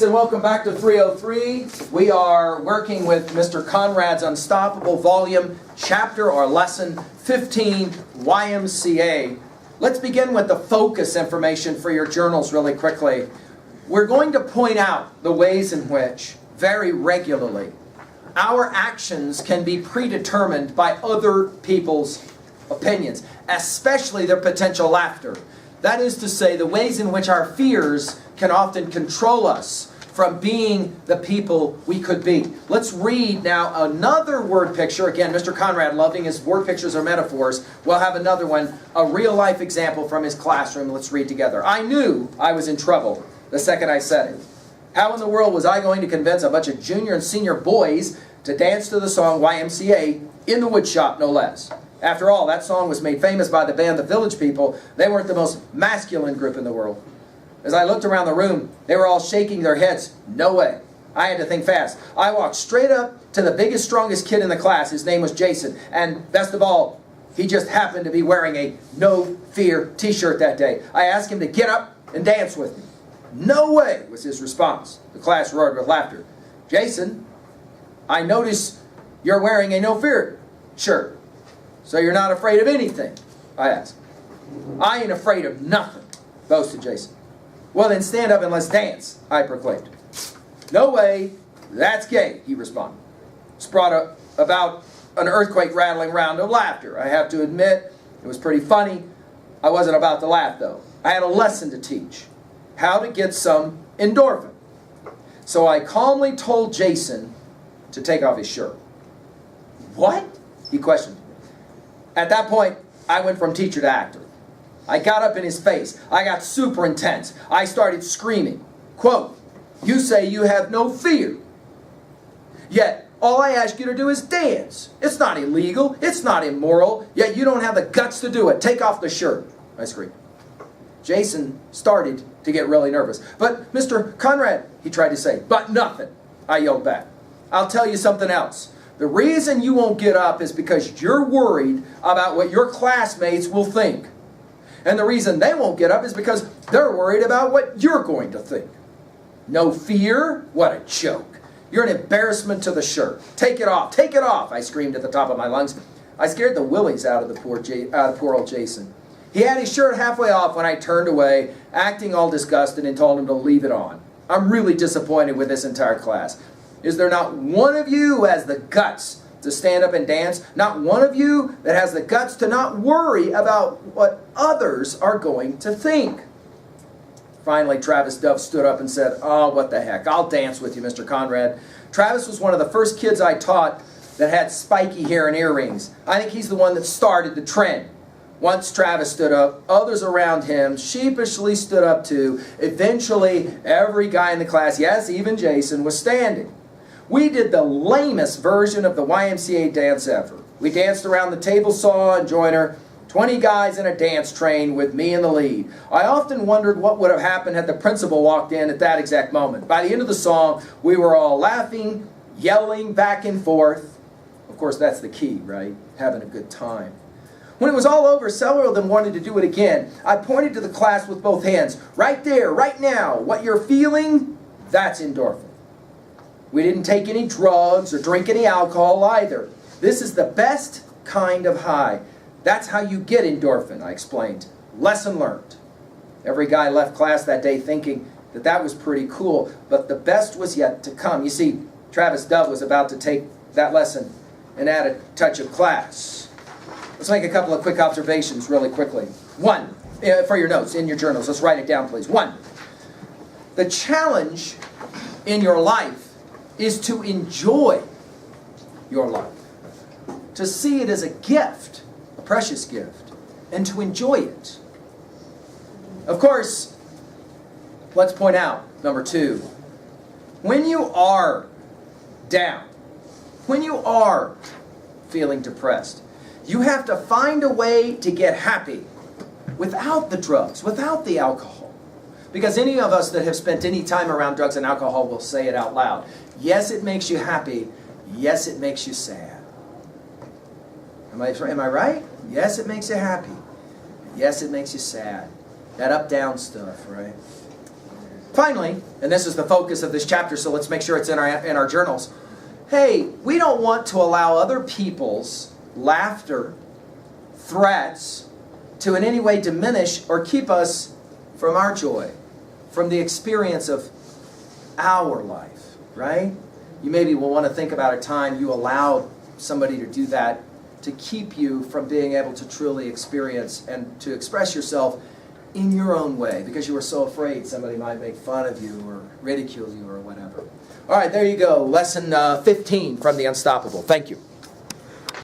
And welcome back to 303. We are working with Mr. Conrad's Unstoppable Volume, Chapter or Lesson 15, YMCA. Let's begin with the focus information for your journals really quickly. We're going to point out the ways in which, very regularly, our actions can be predetermined by other people's opinions, especially their potential laughter. That is to say, the ways in which our fears can often control us from being the people we could be. Let's read now another word picture. Again, Mr. Conrad, loving his word pictures or metaphors, we'll have another one, a real-life example from his classroom. Let's read together. I knew I was in trouble the second I said it. How in the world was I going to convince a bunch of junior and senior boys to dance to the song YMCA in the woodshop, no less? After all, that song was made famous by the band The Village People. They weren't the most masculine group in the world. As I looked around the room, they were all shaking their heads. No way. I had to think fast. I walked straight up to the biggest, strongest kid in the class. His name was Jason. And best of all, he just happened to be wearing a No Fear t-shirt that day. I asked him to get up and dance with me. No way, was his response. The class roared with laughter. Jason, I notice you're wearing a No Fear shirt. So you're not afraid of anything? I asked. I ain't afraid of nothing, boasted Jason. Well, then stand up and let's dance, I proclaimed. No way, that's gay, he responded. This brought about an earthquake-rattling round of laughter. I have to admit, it was pretty funny. I wasn't about to laugh, though. I had a lesson to teach, how to get some endorphin. So I calmly told Jason to take off his shirt. What? He questioned. At that point, I went from teacher to actor. I got up in his face. I got super intense. I started screaming. Quote, you say you have no fear. Yet, all I ask you to do is dance. It's not illegal. It's not immoral. Yet you don't have the guts to do it. Take off the shirt, I screamed. Jason started to get really nervous. But Mr. Conrad, he tried to say, but nothing, I yelled back. I'll tell you something else. The reason you won't get up is because you're worried about what your classmates will think. And the reason they won't get up is because they're worried about what you're going to think. No fear? What a joke. You're an embarrassment to the shirt. Take it off. Take it off, I screamed at the top of my lungs. I scared the willies out of poor old Jason. He had his shirt halfway off when I turned away, acting all disgusted, and told him to leave it on. I'm really disappointed with this entire class. Is there not one of you who has the guts to stand up and dance? Not one of you that has the guts to not worry about what others are going to think? Finally, Travis Dove stood up and said, oh, what the heck, I'll dance with you, Mr. Conrad. Travis was one of the first kids I taught that had spiky hair and earrings. I think he's the one that started the trend. Once Travis stood up, others around him sheepishly stood up too. Eventually, every guy in the class, yes, even Jason, was standing. We did the lamest version of the YMCA dance ever. We danced around the table saw and joiner, 20 guys in a dance train with me in the lead. I often wondered what would have happened had the principal walked in at that exact moment. By the end of the song, we were all laughing, yelling back and forth. Of course, that's the key, right? Having a good time. When it was all over, several of them wanted to do it again. I pointed to the class with both hands. Right there, right now, what you're feeling, that's endorphin. We didn't take any drugs or drink any alcohol either. This is the best kind of high. That's how you get endorphin, I explained. Lesson learned. Every guy left class that day thinking that that was pretty cool, but the best was yet to come. You see, Travis Dove was about to take that lesson and add a touch of class. Let's make a couple of quick observations really quickly. One, for your notes, in your journals, let's write it down, please. One, the challenge in your life is to enjoy your life, to see it as a gift, a precious gift, and to enjoy it. Of course, let's point out, number two, when you are down, when you are feeling depressed, you have to find a way to get happy without the drugs, without the alcohol. Because any of us that have spent any time around drugs and alcohol will say it out loud. Yes, it makes you happy. Yes, it makes you sad. Am I right? Yes, it makes you happy. Yes, it makes you sad. That up-down stuff, right? Finally, and this is the focus of this chapter, so let's make sure it's in our journals. Hey, we don't want to allow other people's laughter, threats, to in any way diminish or keep us from our joy, from the experience of our life, right? You maybe will want to think about a time you allowed somebody to do that to keep you from being able to truly experience and to express yourself in your own way because you were so afraid somebody might make fun of you or ridicule you or whatever. All right, there you go. Lesson 15 from The Unstoppable. Thank you.